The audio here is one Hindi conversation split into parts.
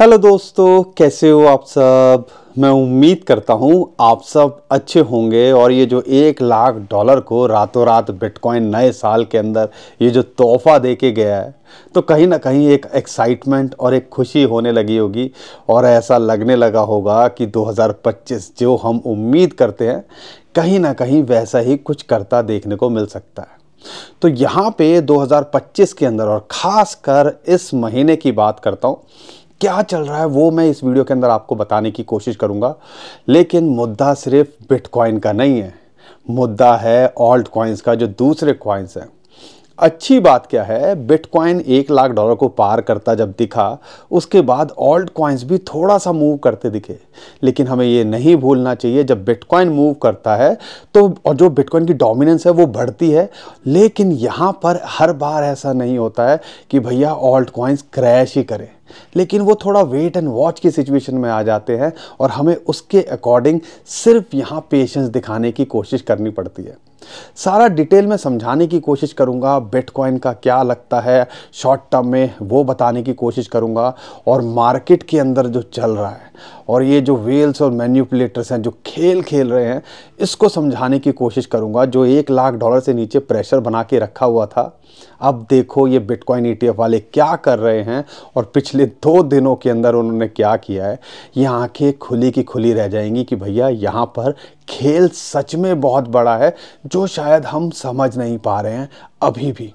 हेलो दोस्तों, कैसे हो आप सब। मैं उम्मीद करता हूँ आप सब अच्छे होंगे। और ये जो $1 लाख को रातों रात बिटकॉइन नए साल के अंदर ये जो तोहफा दे के गया है, तो कहीं ना कहीं एक एक्साइटमेंट और एक खुशी होने लगी होगी। और ऐसा लगने लगा होगा कि 2025 जो हम उम्मीद करते हैं कहीं ना कहीं वैसा ही कुछ करता देखने को मिल सकता है। तो यहाँ पे 2025 के अंदर और ख़ास कर इस महीने की बात करता हूँ, क्या चल रहा है वो मैं इस वीडियो के अंदर आपको बताने की कोशिश करूंगा। लेकिन मुद्दा सिर्फ बिटकॉइन का नहीं है, मुद्दा है ऑल्ट कॉइन्स का, जो दूसरे कॉइन्स हैं। अच्छी बात क्या है, बिटकॉइन $1 लाख को पार करता जब दिखा, उसके बाद ऑल्ट कॉइन्स भी थोड़ा सा मूव करते दिखे। लेकिन हमें ये नहीं भूलना चाहिए, जब बिटकॉइन मूव करता है तो और जो बिटकॉइन की डोमिनेंस है वो बढ़ती है। लेकिन यहाँ पर हर बार ऐसा नहीं होता है कि भैया ऑल्ट कॉइन्स क्रैश ही करें, लेकिन वो थोड़ा वेट एंड वॉच की सिचुएशन में आ जाते हैं और हमें उसके अकॉर्डिंग सिर्फ यहाँ पेशेंस दिखाने की कोशिश करनी पड़ती है। सारा डिटेल में समझाने की कोशिश करूंगा, बिटकॉइन का क्या लगता है शॉर्ट टर्म में वो बताने की कोशिश करूंगा, और मार्केट के अंदर जो चल रहा है और ये जो वेल्स और मैन्युपुलेटर्स हैं जो खेल खेल रहे हैं, इसको समझाने की कोशिश करूंगा। जो $1 लाख से नीचे प्रेशर बना के रखा हुआ था, अब देखो ये बिटकॉइन ETF वाले क्या कर रहे हैं और पिछले 2 दिनों के अंदर उन्होंने क्या किया है। ये आंखें खुली की खुली रह जाएंगी कि भैया यहाँ पर खेल सच में बहुत बड़ा है, जो शायद हम समझ नहीं पा रहे हैं अभी भी।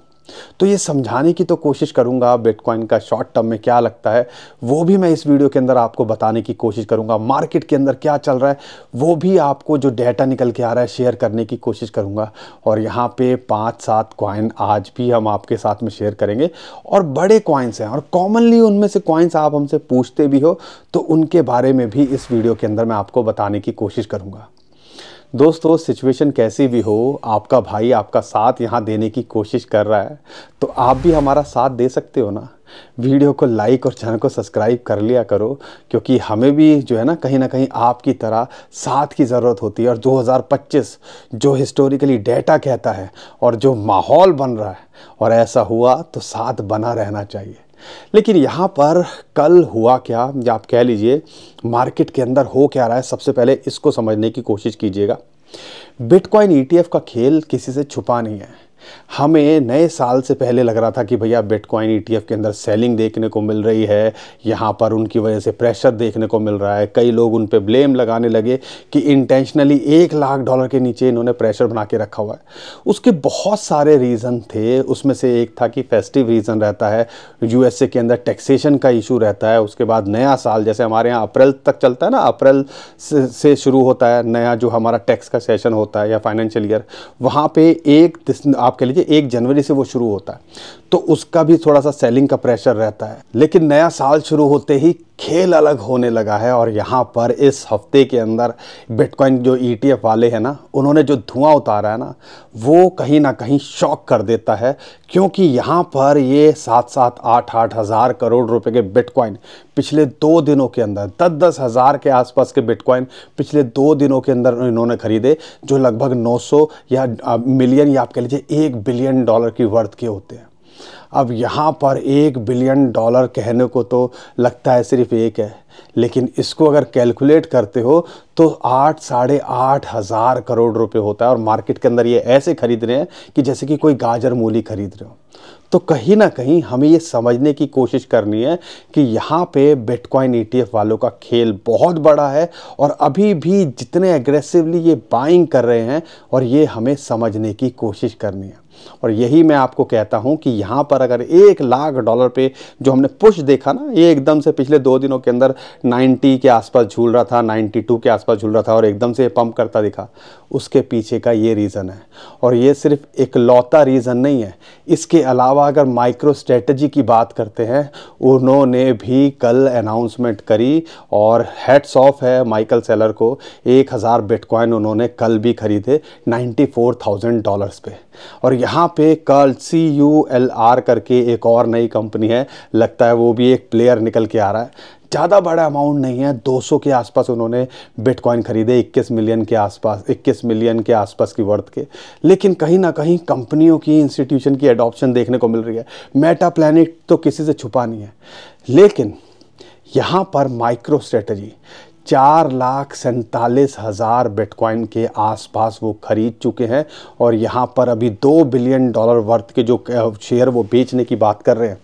तो ये समझाने की तो कोशिश करूंगा, बिटकॉइन का शॉर्ट टर्म में क्या लगता है वो भी मैं इस वीडियो के अंदर आपको बताने की कोशिश करूंगा। मार्केट के अंदर क्या चल रहा है वो भी आपको जो डेटा निकल के आ रहा है शेयर करने की कोशिश करूंगा। और यहाँ पे 5-7 कॉइन आज भी हम आपके साथ में शेयर करेंगे, और बड़े कॉइन्स हैं और कॉमनली उनमें से कॉइन्स आप हमसे पूछते भी हो, तो उनके बारे में भी इस वीडियो के अंदर मैं आपको बताने की कोशिश करूंगा। दोस्तों, सिचुएशन कैसी भी हो, आपका भाई आपका साथ यहाँ देने की कोशिश कर रहा है, तो आप भी हमारा साथ दे सकते हो ना। वीडियो को लाइक और चैनल को सब्सक्राइब कर लिया करो, क्योंकि हमें भी जो है ना कहीं आपकी तरह साथ की ज़रूरत होती है। और 2025 जो हिस्टोरिकली डेटा कहता है और जो माहौल बन रहा है, और ऐसा हुआ तो साथ बना रहना चाहिए। लेकिन यहाँ पर कल हुआ क्या, या आप कह लीजिए मार्केट के अंदर हो क्या रहा है, सबसे पहले इसको समझने की कोशिश कीजिएगा। बिटकॉइन ETF का खेल किसी से छुपा नहीं है। हमें नए साल से पहले लग रहा था कि भैया बिटकॉइन ETF के अंदर सेलिंग देखने को मिल रही है, यहाँ पर उनकी वजह से प्रेशर देखने को मिल रहा है। कई लोग उन पे ब्लेम लगाने लगे कि इंटेंशनली $1 लाख के नीचे इन्होंने प्रेशर बना के रखा हुआ है। उसके बहुत सारे रीज़न थे, उसमें से एक था कि फेस्टिव रीज़न रहता है, USA के अंदर टैक्सेशन का इशू रहता है। उसके बाद नया साल, जैसे हमारे यहाँ अप्रैल तक चलता है ना, अप्रैल से शुरू होता है नया जो हमारा टैक्स का सेशन होता है या फाइनेंशियल ईयर, वहाँ पे आप कह लीजिए 1 जनवरी से वो शुरू होता है, तो उसका भी थोड़ा सा सेलिंग का प्रेशर रहता है। लेकिन नया साल शुरू होते ही खेल अलग होने लगा है, और यहाँ पर इस हफ्ते के अंदर बिटकॉइन जो ETF वाले हैं ना, उन्होंने जो धुआं उतारा है ना, वो कहीं ना कहीं शॉक कर देता है। क्योंकि यहाँ पर ये 7-7, 8-8 हज़ार करोड़ रुपए के बिटकॉइन पिछले 2 दिनों के अंदर, 10-10 हज़ार के आसपास के बिटकॉइन पिछले 2 दिनों के अंदर इन्होंने खरीदे, जो लगभग 900 या मिलियन या आप कह लीजिए $1 बिलियन की वर्थ के होते हैं। अब यहाँ पर $1 बिलियन कहने को तो लगता है सिर्फ एक है, लेकिन इसको अगर कैलकुलेट करते हो तो 8-8.5 हज़ार करोड़ रुपए होता है। और मार्केट के अंदर ये ऐसे खरीद रहे हैं कि जैसे कि कोई गाजर मूली खरीद रहे हो। तो कहीं ना कहीं हमें ये समझने की कोशिश करनी है कि यहाँ पे बिटकॉइन ETF वालों का खेल बहुत बड़ा है, और अभी भी जितने एग्रेसिवली ये बाइंग कर रहे हैं, और ये हमें समझने की कोशिश करनी है। और यही मैं आपको कहता हूं कि यहाँ पर अगर $1 लाख पे जो हमने पुश देखा ना, ये एकदम से पिछले 2 दिनों के अंदर 90 के आसपास झूल रहा था, 92 के आसपास झूल रहा था, और एकदम से पंप करता दिखा, उसके पीछे का ये रीज़न है। और ये सिर्फ इकलौता रीज़न नहीं है, इसके अलावा अगर माइक्रो स्ट्रेटजी की बात करते हैं, उन्होंने भी कल अनाउंसमेंट करी, और हेड्स ऑफ है माइकल सेलर को। 1000 बिटकॉइन उन्होंने कल भी खरीदे $94,000 पे। और यहाँ पे कल CULR करके एक और नई कंपनी है, लगता है वो भी एक प्लेयर निकल के आ रहा है। ज़्यादा बड़ा अमाउंट नहीं है, 200 के आसपास उन्होंने बिटकॉइन खरीदे, 21 मिलियन के आसपास, 21 मिलियन के आसपास की वर्थ के। लेकिन कहीं ना कहीं कंपनियों की, इंस्टीट्यूशन की एडॉप्शन देखने को मिल रही है। मेटा प्लैनेट तो किसी से छुपा नहीं है, लेकिन यहाँ पर माइक्रो स्ट्रेटजी 4,47,000 बिटकॉइन के आसपास वो खरीद चुके हैं और यहाँ पर अभी $2 बिलियन वर्थ के जो शेयर वो बेचने की बात कर रहे हैं,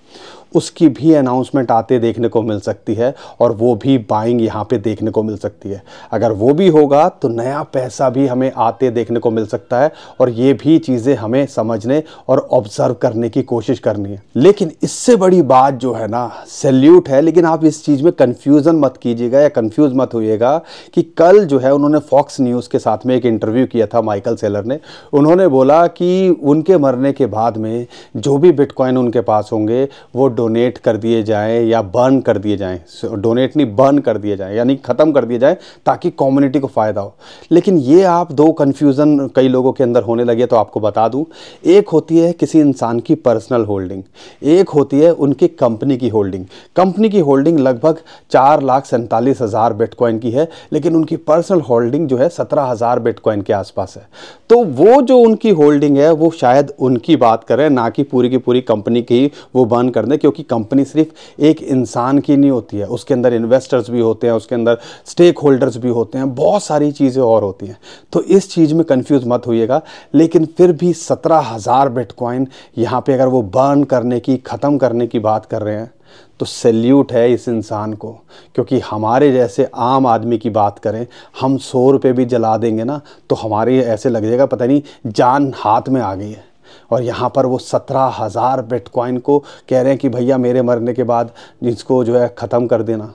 उसकी भी अनाउंसमेंट आते देखने को मिल सकती है और वो भी बाइंग यहाँ पे देखने को मिल सकती है। अगर वो भी होगा तो नया पैसा भी हमें आते देखने को मिल सकता है और ये भी चीज़ें हमें समझने और ऑब्जर्व करने की कोशिश करनी है। लेकिन इससे बड़ी बात जो है ना, सैल्यूट है, लेकिन आप इस चीज़ में कन्फ्यूज़न मत कीजिएगा या कन्फ्यूज़ मत होइएगा कि कल जो है उन्होंने फॉक्स न्यूज़ के साथ में एक इंटरव्यू किया था माइकल सेलर ने। उन्होंने बोला कि उनके मरने के बाद में जो भी बिटकॉइन उनके पास होंगे वो डोनेट कर दिए जाएं या बर्न कर दिए जाएं, डोनेट नहीं बर्न कर दिए जाएं, यानी ख़त्म कर दिए जाएं ताकि कम्युनिटी को फ़ायदा हो। लेकिन ये आप दो कन्फ्यूज़न कई लोगों के अंदर होने लगी है, तो आपको बता दूं, एक होती है किसी इंसान की पर्सनल होल्डिंग, एक होती है उनकी कंपनी की होल्डिंग। कंपनी की होल्डिंग लगभग 4,47,000 बिटकॉइन की है, लेकिन उनकी पर्सनल होल्डिंग जो है 17,000 बिटकॉइन के आसपास है। तो वो जो उनकी होल्डिंग है वो शायद उनकी बात करें, ना कि पूरी की पूरी कंपनी की वो बर्न कर दें, क्योंकि कंपनी सिर्फ एक इंसान की नहीं होती है, उसके अंदर इन्वेस्टर्स भी होते हैं, उसके अंदर स्टेक होल्डर्स भी होते हैं, बहुत सारी चीज़ें और होती हैं। तो इस चीज़ में कंफ्यूज मत होइएगा। लेकिन फिर भी 17,000 बिटकॉइन यहाँ पे अगर वो बर्न करने की, ख़त्म करने की बात कर रहे हैं तो सैल्यूट है इस इंसान को। क्योंकि हमारे जैसे आम आदमी की बात करें, हम 100 रुपये भी जला देंगे ना तो हमारे ऐसे लग जाएगा पता नहीं जान हाथ में आ गई है। और यहाँ पर वो 17,000 बिटकॉइन को कह रहे हैं कि भैया मेरे मरने के बाद इसको जो है ख़त्म कर देना।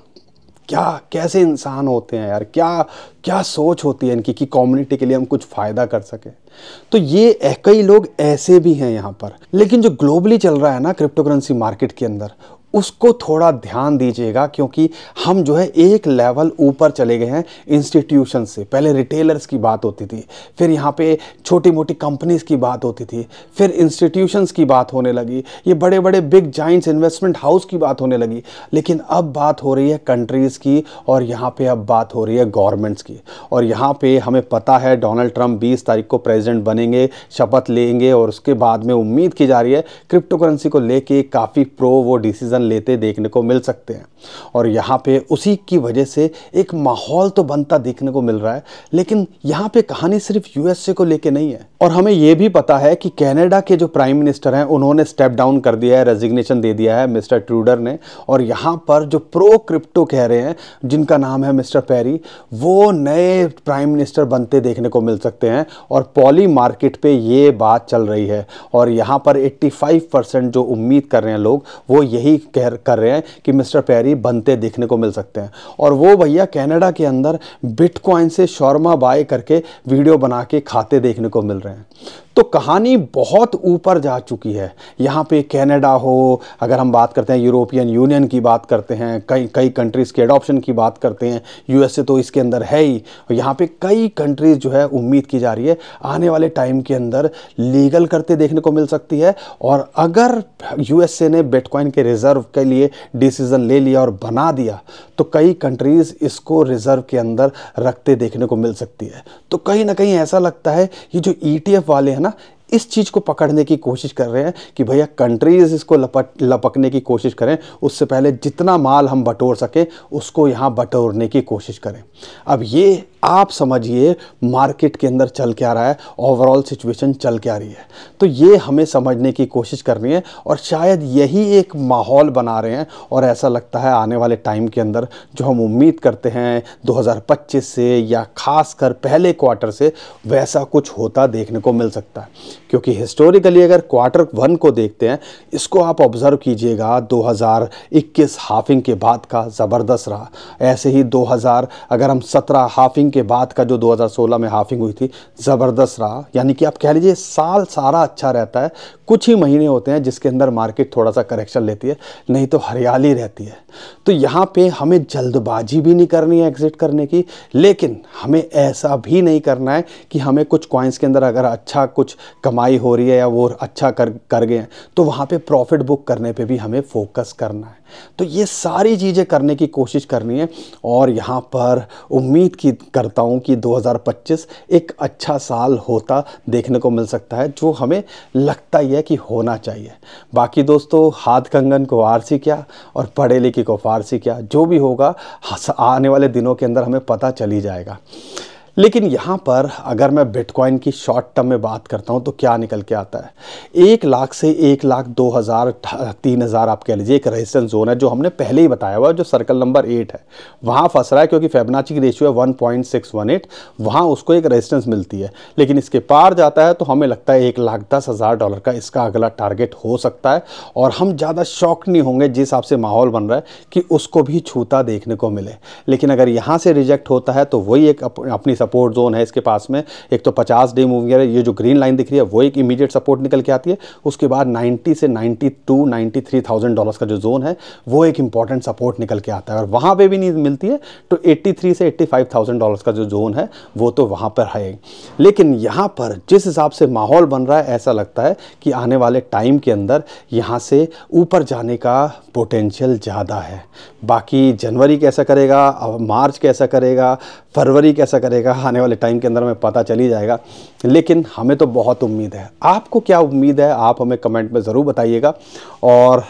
क्या कैसे इंसान होते हैं यार, क्या क्या सोच होती है इनकी कि कम्युनिटी के लिए हम कुछ फ़ायदा कर सकें। तो ये कई लोग ऐसे भी हैं यहाँ पर। लेकिन जो ग्लोबली चल रहा है ना क्रिप्टो करेंसी मार्केट के अंदर, उसको थोड़ा ध्यान दीजिएगा, क्योंकि हम जो है एक लेवल ऊपर चले गए हैं इंस्टीट्यूशन से। पहले रिटेलर्स की बात होती थी, फिर यहाँ पे छोटी मोटी कंपनीज की बात होती थी, फिर इंस्टीट्यूशंस की बात होने लगी, ये बड़े बड़े बिग जाइंट्स इन्वेस्टमेंट हाउस की बात होने लगी। लेकिन अब बात हो रही है कंट्रीज़ की और यहाँ पे अब बात हो रही है गवर्नमेंट्स की। और यहाँ पे हमें पता है डोनाल्ड ट्रंप 20 तारीख को प्रेसिडेंट बनेंगे, शपथ लेंगे और उसके बाद में उम्मीद की जा रही है क्रिप्टो करेंसी को लेके काफ़ी प्रो वो डिसीजन लेते देखने को मिल सकते हैं। और यहाँ पे उसी की वजह से एक माहौल तो बनता देखने को मिल रहा है। लेकिन यहाँ पे कहानी सिर्फ यूएसए को लेके नहीं है। और हमें ये भी पता है कि कनाडा के जो प्राइम मिनिस्टर हैं उन्होंने स्टेप डाउन कर दिया है, रेजिग्नेशन दे दिया है मिस्टर ट्रूडर ने। और यहाँ पर जो प्रो क्रिप्टो कह रहे हैं, जिनका नाम है मिस्टर पेरी, वो नए प्राइम मिनिस्टर बनते देखने को मिल सकते हैं। और पॉली मार्केट पे ये बात चल रही है और यहाँ पर 85% जो उम्मीद कर रहे हैं लोग, वो यही कर रहे हैं कि मिस्टर पेरी बनते देखने को मिल सकते हैं। और वो भैया कनाडा के अंदर बिटकॉइन से शॉर्मा बाय करके वीडियो बना के खाते देखने को मिल रहे हैं। तो कहानी बहुत ऊपर जा चुकी है। यहाँ पे कनाडा हो, अगर हम बात करते हैं यूरोपियन यूनियन की बात करते हैं, कई कंट्रीज़ के एडॉप्शन की बात करते हैं, यूएसए तो इसके अंदर है ही। यहाँ पे कई कंट्रीज़ जो है उम्मीद की जा रही है आने वाले टाइम के अंदर लीगल करते देखने को मिल सकती है। और अगर यूएसए ने बिटकॉइन के रिज़र्व के लिए डिसीज़न ले लिया और बना दिया तो कई कंट्रीज़ इसको रिज़र्व के अंदर रखते देखने को मिल सकती है। तो कहीं ना कहीं ऐसा लगता है ये जो ईटीएफ वाले हैं ना, इस चीज़ को पकड़ने की कोशिश कर रहे हैं कि भैया कंट्रीज़ इसको लपकने की कोशिश करें, उससे पहले जितना माल हम बटोर सकें उसको यहाँ बटोरने की कोशिश करें। अब ये आप समझिए मार्केट के अंदर चल क्या रहा है, ओवरऑल सिचुएशन चल क्या रही है। तो ये हमें समझने की कोशिश करनी है और शायद यही एक माहौल बना रहे हैं। और ऐसा लगता है आने वाले टाइम के अंदर जो हम उम्मीद करते हैं 2025 से या खासकर पहले क्वार्टर से, वैसा कुछ होता देखने को मिल सकता है। क्योंकि हिस्टोरिकली अगर Q1 को देखते हैं, इसको आप ऑब्जर्व कीजिएगा, 2021 हाफिंग के बाद का ज़बरदस्त रहा। ऐसे ही 2000 अगर हम 17 हाफिंग के बाद का जो 2016 में हाफिंग हुई थी, ज़बरदस्त रहा। यानी कि आप कह लीजिए साल सारा अच्छा रहता है, कुछ ही महीने होते हैं जिसके अंदर मार्केट थोड़ा सा करेक्शन लेती है, नहीं तो हरियाली रहती है। तो यहाँ पे हमें जल्दबाजी भी नहीं करनी है एग्जिट करने की, लेकिन हमें ऐसा भी नहीं करना है कि हमें कुछ कॉइन्स के अंदर अगर अच्छा कुछ कमाई हो रही है या वो अच्छा कर गए हैं तो वहाँ पे प्रॉफिट बुक करने पे भी हमें फोकस करना है। तो ये सारी चीज़ें करने की कोशिश करनी है। और यहाँ पर उम्मीद करता हूँ कि 2025 एक अच्छा साल होता देखने को मिल सकता है, जो हमें लगता ही है है कि होना चाहिए। बाकी दोस्तों, हाथ कंगन को आरसी क्या और पढ़े लिखे को फारसी क्या, जो भी होगा आने वाले दिनों के अंदर हमें पता चल ही जाएगा। लेकिन यहाँ पर अगर मैं बिटकॉइन की शॉर्ट टर्म में बात करता हूँ तो क्या निकल के आता है, 1 लाख से 1,02,000 3,000 आप कह लीजिए एक रेजिस्टेंस जोन है, जो हमने पहले ही बताया हुआ, जो सर्कल नंबर 8 है वहाँ फंस रहा है, क्योंकि फिबोनाची की रेशियो है 1.618, वहाँ उसको एक रेजिस्टेंस मिलती है। लेकिन इसके पार जाता है तो हमें लगता है $1,10,000 का इसका अगला टारगेट हो सकता है, और हम ज़्यादा शॉक नहीं होंगे जिस हिसाब से माहौल बन रहा है कि उसको भी छूता देखने को मिले। लेकिन अगर यहाँ से रिजेक्ट होता है तो वही एक अपनी सपोर्ट जोन है इसके पास में। एक तो 50 डे मूविंग है, ये जो ग्रीन लाइन दिख रही है वो एक इमीडिएट सपोर्ट निकल के आती है। उसके बाद 90 से 92 93,000 डॉलर्स का जो जोन है वो एक इंपॉर्टेंट सपोर्ट निकल के आता है, और वहाँ पे भी नहीं मिलती है तो 83 से 85,000 डॉलर्स का जो जोन है वो तो वहाँ पर है। लेकिन यहाँ पर जिस हिसाब से माहौल बन रहा है, ऐसा लगता है कि आने वाले टाइम के अंदर यहाँ से ऊपर जाने का पोटेंशियल ज़्यादा है। बाकी जनवरी कैसा करेगा, मार्च कैसा करेगा, फरवरी कैसा करेगा, आने वाले टाइम के अंदर हमें पता चल ही जाएगा। लेकिन हमें तो बहुत उम्मीद है। आपको क्या उम्मीद है, आप हमें कमेंट में ज़रूर बताइएगा। और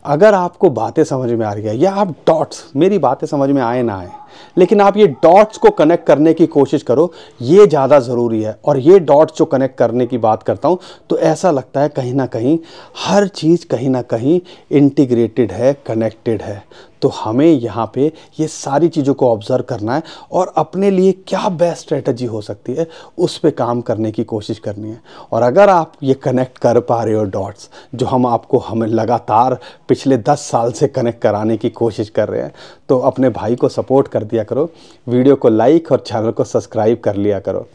अगर आपको बातें समझ में आ रही है, या आप डॉट्स, मेरी बातें समझ में आए ना आए, लेकिन आप ये डॉट्स को कनेक्ट करने की कोशिश करो, ये ज़्यादा ज़रूरी है। और ये डॉट्स जो कनेक्ट करने की बात करता हूँ तो ऐसा लगता है कहीं ना कहीं हर चीज़ कहीं ना कहीं इंटीग्रेटेड है, कनेक्टेड है। तो हमें यहाँ पे ये सारी चीज़ों को ऑब्ज़र्व करना है और अपने लिए क्या बेस्ट स्ट्रेटजी हो सकती है उस पे काम करने की कोशिश करनी है। और अगर आप ये कनेक्ट कर पा रहे हो डॉट्स, जो हमें लगातार पिछले 10 साल से कनेक्ट कराने की कोशिश कर रहे हैं, तो अपने भाई को सपोर्ट कर दिया करो, वीडियो को लाइक और चैनल को सब्सक्राइब कर लिया करो।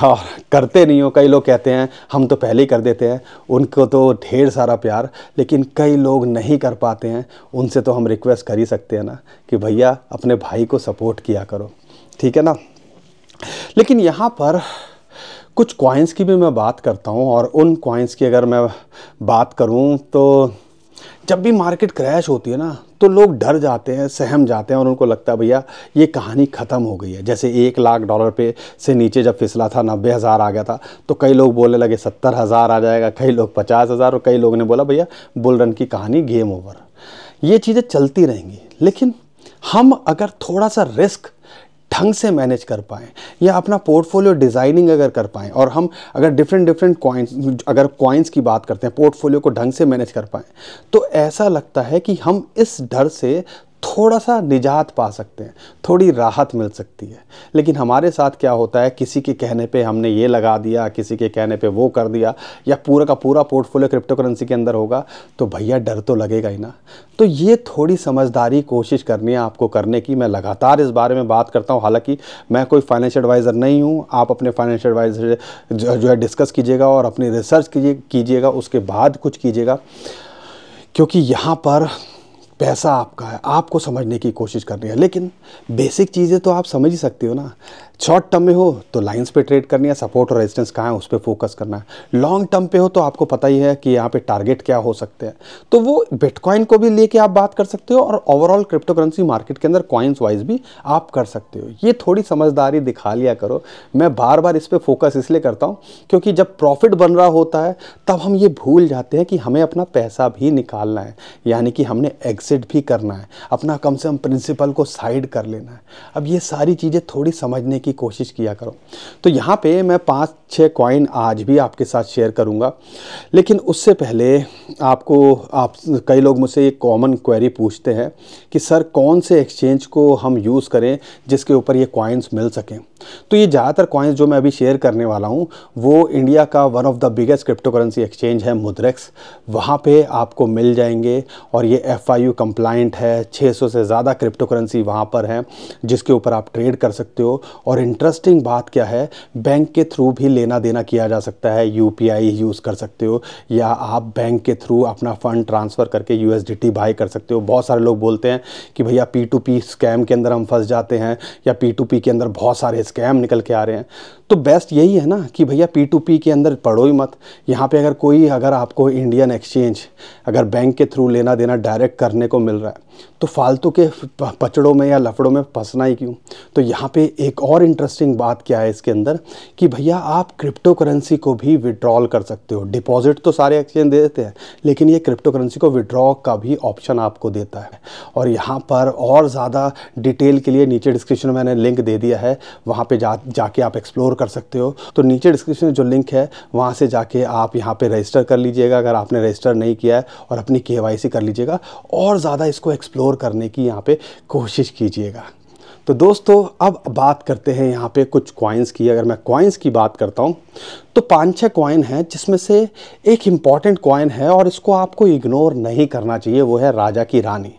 और करते नहीं हो, कई लोग कहते हैं हम तो पहले ही कर देते हैं, उनको तो ढेर सारा प्यार, लेकिन कई लोग नहीं कर पाते हैं, उनसे तो हम रिक्वेस्ट कर ही सकते हैं ना कि भैया अपने भाई को सपोर्ट किया करो, ठीक है ना। लेकिन यहाँ पर कुछ कॉइन्स की भी मैं बात करता हूँ, और उन कॉइन्स की अगर मैं बात करूँ तो जब भी मार्केट क्रैश होती है ना तो लोग डर जाते हैं, सहम जाते हैं, और उनको लगता है भैया ये कहानी ख़त्म हो गई है। जैसे $1,00,000 पे से नीचे जब फिसला था, 90,000 आ गया था, तो कई लोग बोलने लगे 70,000 आ जाएगा, कई लोग 50,000, और कई लोगों ने बोला भैया बुल रन की कहानी गेम ओवर। ये चीज़ें चलती रहेंगी, लेकिन हम अगर थोड़ा सा रिस्क ढंग से मैनेज कर पाएँ, या अपना पोर्टफोलियो डिज़ाइनिंग अगर कर पाएँ, और हम अगर डिफरेंट कॉइन्स, अगर कॉइन्स की बात करते हैं, पोर्टफोलियो को ढंग से मैनेज कर पाएँ, तो ऐसा लगता है कि हम इस डर से थोड़ा सा निजात पा सकते हैं, थोड़ी राहत मिल सकती है। लेकिन हमारे साथ क्या होता है, किसी के कहने पे हमने ये लगा दिया, किसी के कहने पे वो कर दिया, या पूरा का पूरा पोर्टफोलियो क्रिप्टो करेंसी के अंदर होगा, तो भैया डर तो लगेगा ही ना। तो ये थोड़ी समझदारी कोशिश करनी है आपको करने की। मैं लगातार इस बारे में बात करता हूँ, हालांकि मैं कोई फाइनेंशियल एडवाइज़र नहीं हूँ। आप अपने फाइनेंशियल एडवाइज़र जो है डिस्कस कीजिएगा और अपनी रिसर्च कीजिएगा, उसके बाद कुछ कीजिएगा, क्योंकि यहाँ पर पैसा आपका है, आपको समझने की कोशिश करनी है। लेकिन बेसिक चीज़ें तो आप समझ ही सकते हो ना। शॉर्ट टर्म में हो तो लाइंस पे ट्रेड करनी है, सपोर्ट और रेजिस्टेंस कहाँ है उस पर फोकस करना है। लॉन्ग टर्म पे हो तो आपको पता ही है कि यहाँ पे टारगेट क्या हो सकते हैं, तो वो बिटकॉइन को भी लेके आप बात कर सकते हो, और ओवरऑल क्रिप्टो करेंसी मार्केट के अंदर कॉइन्स वाइज भी आप कर सकते हो। ये थोड़ी समझदारी दिखा लिया करो। मैं बार बार इस पर फोकस इसलिए करता हूँ क्योंकि जब प्रॉफिट बन रहा होता है तब हम ये भूल जाते हैं कि हमें अपना पैसा भी निकालना है, यानी कि हमने एग्जिट भी करना है, अपना कम से कम प्रिंसिपल को साइड कर लेना है। अब ये सारी चीज़ें थोड़ी समझने की कोशिश किया करो। तो यहाँ पे मैं 5-6 कॉइन आज भी आपके साथ शेयर करूँगा, लेकिन उससे पहले आप कई लोग मुझसे एक कॉमन क्वेरी पूछते हैं कि सर कौन से एक्सचेंज को हम यूज़ करें जिसके ऊपर ये कॉइन्स मिल सकें। तो ये ज़्यादातर कॉइन्स जो मैं अभी शेयर करने वाला हूँ वो इंडिया का one of the biggest crypto currency exchange है मुद्रेक्स, वहाँ पे आपको मिल जाएंगे। और ये FIU कंप्लाइंट है, 600 से ज़्यादा क्रिप्टो करेंसी वहाँ पर है जिसके ऊपर आप ट्रेड कर सकते हो। और इंटरेस्टिंग बात क्या है, बैंक के थ्रू भी लेना देना किया जा सकता है, UPI यूज़ कर सकते हो, या आप बैंक के थ्रू अपना फ़ंड ट्रांसफ़र करके USDT बाई कर सकते हो। बहुत सारे लोग बोलते हैं कि भैया P2P स्कैम के अंदर हम फंस जाते हैं, या P2P के अंदर बहुत सारे स्कैम निकल के आ रहे हैं। तो बेस्ट यही है ना कि भैया P2P के अंदर पड़ो ही मत। यहाँ पे अगर आपको इंडियन एक्सचेंज अगर बैंक के थ्रू लेना देना डायरेक्ट करने को मिल रहा है तो फालतू के पचड़ों में या लफड़ों में फंसना ही क्यों। तो यहाँ पे एक और इंटरेस्टिंग बात क्या है इसके अंदर कि भैया आप आप क्रिप्टो करेंसी को भी विड्रॉल कर सकते हो। डिपॉजिट तो सारे एक्सचेंज दे देते हैं, लेकिन ये क्रिप्टो करेंसी को विड्रॉ का भी ऑप्शन आपको देता है। और यहाँ पर और ज़्यादा डिटेल के लिए नीचे डिस्क्रिप्शन में मैंने लिंक दे दिया है, वहाँ पे जाके आप एक्सप्लोर कर सकते हो। तो नीचे डिस्क्रिप्शन में जो लिंक है वहाँ से जाके आप यहाँ पे रजिस्टर कर लीजिएगा अगर आपने रजिस्टर नहीं किया है, और अपनी KYC कर लीजिएगा और ज़्यादा इसको एक्सप्लोर करने की यहाँ पे कोशिश कीजिएगा। तो दोस्तों अब बात करते हैं यहाँ पे कुछ कॉइन्स की। अगर मैं कॉइन्स की बात करता हूँ तो 5-6 कॉइन हैं, जिसमें से एक इम्पॉर्टेंट कॉइन है और इसको आपको इग्नोर नहीं करना चाहिए, वो है राजा की रानी।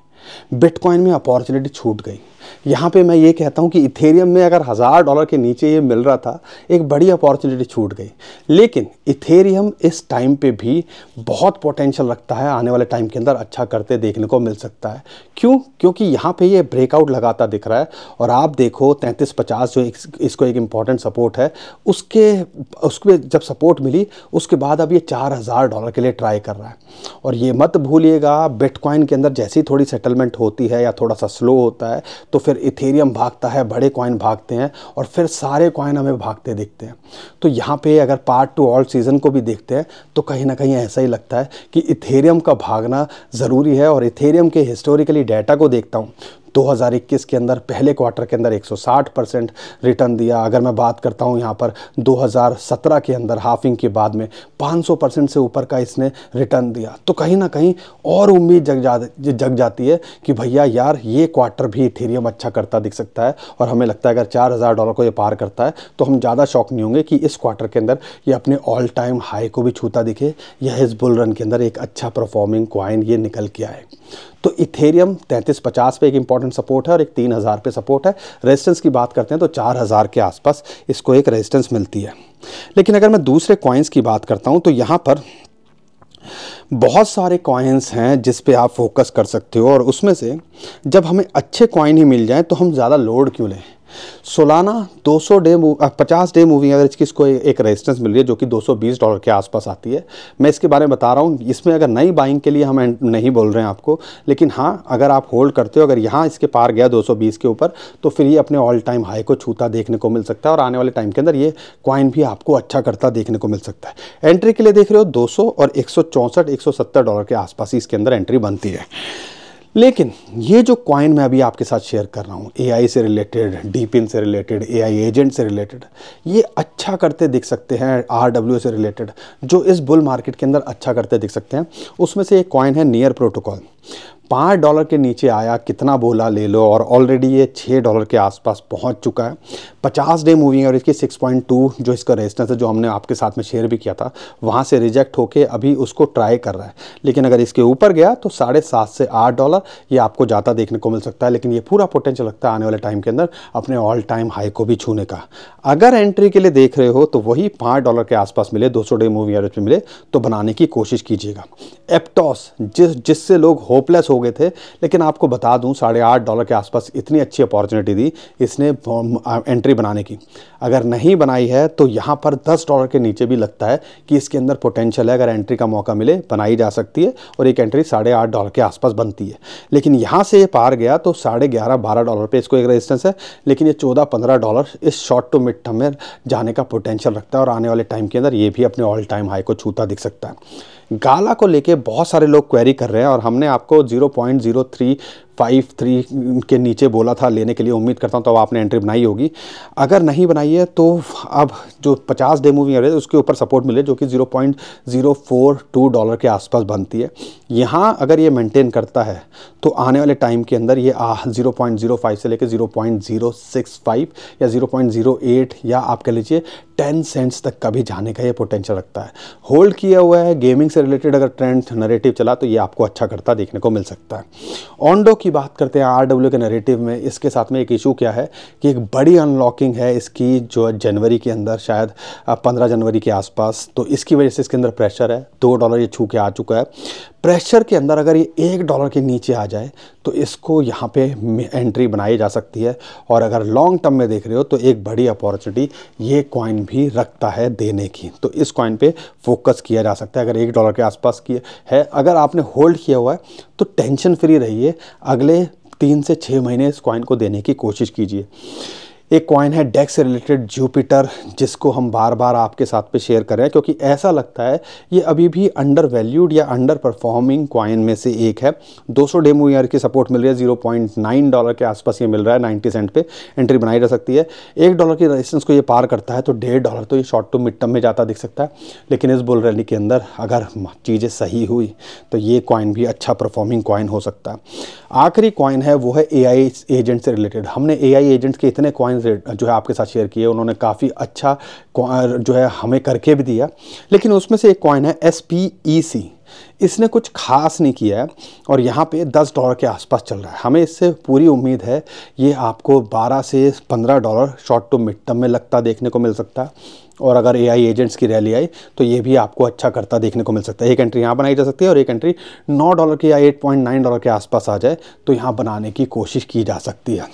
बिटकॉइन में अपॉर्चुनिटी छूट गई। यहाँ पे मैं ये कहता हूँ कि इथेरियम में अगर $1000 के नीचे ये मिल रहा था, एक बड़ी अपॉर्चुनिटी छूट गई। लेकिन इथेरियम इस टाइम पे भी बहुत पोटेंशियल रखता है, आने वाले टाइम के अंदर अच्छा करते देखने को मिल सकता है। क्यों? क्योंकि यहाँ पे ये ब्रेकआउट लगाता दिख रहा है। और आप देखो 3350 जो इसको एक इम्पॉर्टेंट सपोर्ट है, उसके जब सपोर्ट मिली उसके बाद अब ये $4000 के लिए ट्राई कर रहा है। और ये मत भूलिएगा, बिटकॉइन के अंदर जैसी थोड़ी सेटलमेंट होती है या थोड़ा सा स्लो होता है तो फिर इथेरियम भागता है, बड़े कॉइन भागते हैं और फिर सारे कॉइन हमें भागते दिखते हैं। तो यहाँ पे अगर पार्ट टू ऑल्ट सीजन को भी देखते हैं तो कहीं ना कहीं ऐसा ही लगता है कि इथेरियम का भागना ज़रूरी है। और इथेरियम के हिस्टोरिकली डाटा को देखता हूँ, 2021 के अंदर पहले क्वार्टर के अंदर 160% रिटर्न दिया। अगर मैं बात करता हूँ यहाँ पर 2017 के अंदर हाफिंग के बाद में 500% से ऊपर का इसने रिटर्न दिया। तो कहीं ना कहीं और उम्मीद जग जाती है कि भैया यार ये क्वार्टर भी इथेरियम अच्छा करता दिख सकता है। और हमें लगता है अगर $4000 को ये पार करता है तो हम ज़्यादा शॉक नहीं होंगे कि इस क्वार्टर के अंदर ये अपने ऑल टाइम हाई को भी छूता दिखे, या इस बुल रन के अंदर एक अच्छा परफॉर्मिंग कॉइन ये निकल के आए। तो इथेरियम 3350 पे एक इंपॉर्टेंट सपोर्ट है और एक 3000 पे सपोर्ट है। रेजिस्टेंस की बात करते हैं तो 4000 के आसपास इसको एक रेजिस्टेंस मिलती है। लेकिन अगर मैं दूसरे कॉइन्स की बात करता हूं तो यहाँ पर बहुत सारे कॉइन्स हैं जिस पे आप फोकस कर सकते हो, और उसमें से जब हमें अच्छे कॉइन ही मिल जाएं तो हम ज़्यादा लोड क्यों लें। सोलाना 50 डे मूविंग अगर इसको एक रेजिस्टेंस मिल रही है जो कि $220 के आसपास आती है। मैं इसके बारे में बता रहा हूँ, इसमें अगर नई बाइंग के लिए हम नहीं बोल रहे हैं आपको, लेकिन हाँ अगर आप होल्ड करते हो, अगर यहाँ इसके पार गया 220 के ऊपर तो फिर ये अपने ऑल टाइम हाई को छूता देखने को मिल सकता है, और आने वाले टाइम के अंदर ये कॉइन भी आपको अच्छा करता देखने को मिल सकता है। एंट्री के लिए देख रहे हो 200 और 164-170 डॉलर के आसपास ही इसके अंदर एंट्री बनती है। लेकिन ये जो कॉइन मैं अभी आपके साथ शेयर कर रहा हूँ, AI से रिलेटेड, डीपिन से रिलेटेड, AI एजेंट से रिलेटेड, ये अच्छा करते दिख सकते हैं। RW से रिलेटेड जो इस बुल मार्केट के अंदर अच्छा करते दिख सकते हैं, उसमें से एक कॉइन है नियर प्रोटोकॉल। $5 के नीचे आया, कितना बोला ले लो, और ऑलरेडी ये $6 के आसपास पहुंच चुका है। 50 डे मूविंग और इसकी 6.2 जो इसका रेजिस्टेंस है, जो हमने आपके साथ में शेयर भी किया था, वहां से रिजेक्ट होके अभी उसको ट्राई कर रहा है। लेकिन अगर इसके ऊपर गया तो $7.5 से $8 ये आपको ज़्यादा देखने को मिल सकता है। लेकिन ये पूरा पोटेंशियल लगता है आने वाले टाइम के अंदर अपने ऑल टाइम हाई को भी छूने का। अगर एंट्री के लिए देख रहे हो तो वही $5 के आसपास मिले, 200 डे मूविंग एवरेज पे मिले तो बनाने की कोशिश कीजिएगा। एप्टॉस जिससे लोग होपलेस हो गए थे, लेकिन आपको बता दूं $8.5 के आसपास इतनी अच्छी अपॉर्चुनिटी दी इसने एंट्री बनाने की। अगर नहीं बनाई है तो यहाँ पर $10 के नीचे भी लगता है कि इसके अंदर पोटेंशियल है, अगर एंट्री का मौका मिले बनाई जा सकती है, और एक एंट्री $8.5 के आसपास बनती है। लेकिन यहाँ से ये पार गया तो $11.5-12 पे इसको एक रेजिस्टेंस है, लेकिन ये $14-15 इस शॉर्ट टू मिड टर्म में जाने का पोटेंशियल रखता है, और आने वाले टाइम के अंदर ये भी अपने ऑल टाइम हाई को छूता दिख सकता है। गाला को लेके बहुत सारे लोग क्वेरी कर रहे हैं, और हमने आपको 0.0353 के नीचे बोला था लेने के लिए। उम्मीद करता हूं तो आपने एंट्री बनाई होगी। अगर नहीं बनाई है तो अब जो 50 डे मूविंग एवरेज उसके ऊपर सपोर्ट मिले जो कि $0.042 के आसपास बनती है। यहाँ अगर ये मेंटेन करता है तो आने वाले टाइम के अंदर ये 0.05 से लेकर 0.065 या 0.08 या आप कह लीजिए 10 सेंट्स तक का भी जाने का ये पोटेंशियल रखता है। होल्ड किया हुआ है। गेमिंग से रिलेटेड अगर ट्रेंड नैरेटिव चला तो ये आपको अच्छा करता देखने को मिल सकता है। ऑन्डो की बात करते हैं, RW के नैरेटिव में इसके साथ में एक इशू क्या है कि एक बड़ी अनलॉकिंग है इसकी जो जनवरी के अंदर, शायद 15 जनवरी के आसपास, तो इसकी वजह से इसके अंदर प्रेशर है। $2 ये छू के आ चुका है। प्रेशर के अंदर अगर ये $1 के नीचे आ जाए तो इसको यहाँ पे एंट्री बनाई जा सकती है, और अगर लॉन्ग टर्म में देख रहे हो तो एक बड़ी अपॉर्चुनिटी ये कॉइन भी रखता है देने की। तो इस कॉइन पे फोकस किया जा सकता है अगर $1 के आसपास की है। अगर आपने होल्ड किया हुआ है तो टेंशन फ्री रहिए, अगले 3 से 6 महीने इस कॉइन को देने की कोशिश कीजिए। एक कॉइन है डेक्स से रिलेटेड जुपिटर, जिसको हम बार बार आपके साथ पे शेयर कर रहे हैं क्योंकि ऐसा लगता है ये अभी भी अंडर वैल्यूड या अंडर परफॉर्मिंग कॉइन में से एक है। 200 डेमो ईयर की सपोर्ट मिल रही है, $0.9 के आसपास ये मिल रहा है, 90 सेंट पे एंट्री बनाई जा सकती है। $1 की रेजिस्टेंस को ये पार करता है तो $1.5 तो ये शॉर्ट टू मिड टर्म में जाता दिख सकता है। लेकिन इस बुल रैली के अंदर अगर चीज़ें सही हुई तो ये कॉइन भी अच्छा परफॉर्मिंग कॉइन हो सकता है। आखिरी कॉइन है वो है AI एजेंट से रिलेटेड। हमने AI एजेंट्स के इतने कॉइन जो है आपके साथ शेयर किए, उन्होंने काफ़ी अच्छा जो है हमें करके भी दिया, लेकिन उसमें से एक कॉइन है SPEC। इसने कुछ खास नहीं किया है और यहाँ पे $10 के आसपास चल रहा है। हमें इससे पूरी उम्मीद है ये आपको $12 से $15 शॉर्ट टू मिड टर्म में लगता देखने को मिल सकता है। और अगर AI एजेंट्स की रैली आई तो ये भी आपको अच्छा करता देखने को मिल सकता है। एक एंट्री यहाँ बनाई जा सकती है और एक एंट्री $9 की या $8.9 के आसपास आ जाए तो यहाँ बनाने की कोशिश की जा सकती है।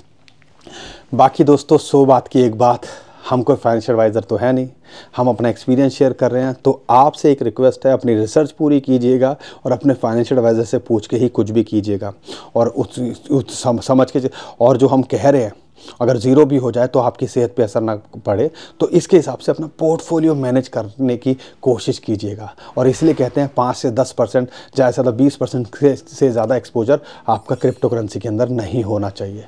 बाकी दोस्तों, 100 बात की एक बात, हम कोई फाइनेंशियल एडवाइज़र तो है नहीं, हम अपना एक्सपीरियंस शेयर कर रहे हैं। तो आपसे एक रिक्वेस्ट है, अपनी रिसर्च पूरी कीजिएगा और अपने फाइनेंशियल एडवाइज़र से पूछ के ही कुछ भी कीजिएगा और समझ के। और जो हम कह रहे हैं, अगर ज़ीरो भी हो जाए तो आपकी सेहत पे असर ना पड़े, तो इसके हिसाब से अपना पोर्टफोलियो मैनेज करने की कोशिश कीजिएगा। और इसलिए कहते हैं 5 से 10%, ज़्यादा से ज़्यादा 20% से ज़्यादा एक्सपोजर आपका क्रिप्टो करेंसी के अंदर नहीं होना चाहिए।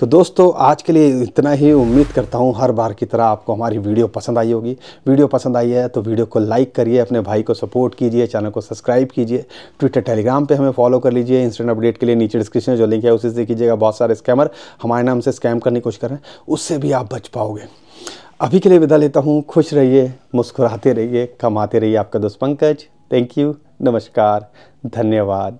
तो दोस्तों, आज के लिए इतना ही। उम्मीद करता हूँ हर बार की तरह आपको हमारी वीडियो पसंद आई होगी। वीडियो पसंद आई है तो वीडियो को लाइक करिए, अपने भाई को सपोर्ट कीजिए, चैनल को सब्सक्राइब कीजिए, ट्विटर टेलीग्राम पे हमें फॉलो कर लीजिए। इंस्टेंट अपडेट के लिए नीचे डिस्क्रिप्शन में जो लिंक है उसी से कीजिएगा। बहुत सारे स्कैमर हमारे नाम से स्कैम करने की कोशिश कर रहे हैं, उससे भी आप बच पाओगे। अभी के लिए विदा लेता हूँ। खुश रहिए, मुस्कुराते रहिए, कमाते रहिए। आपका दोस्त पंकज। थैंक यू, नमस्कार, धन्यवाद।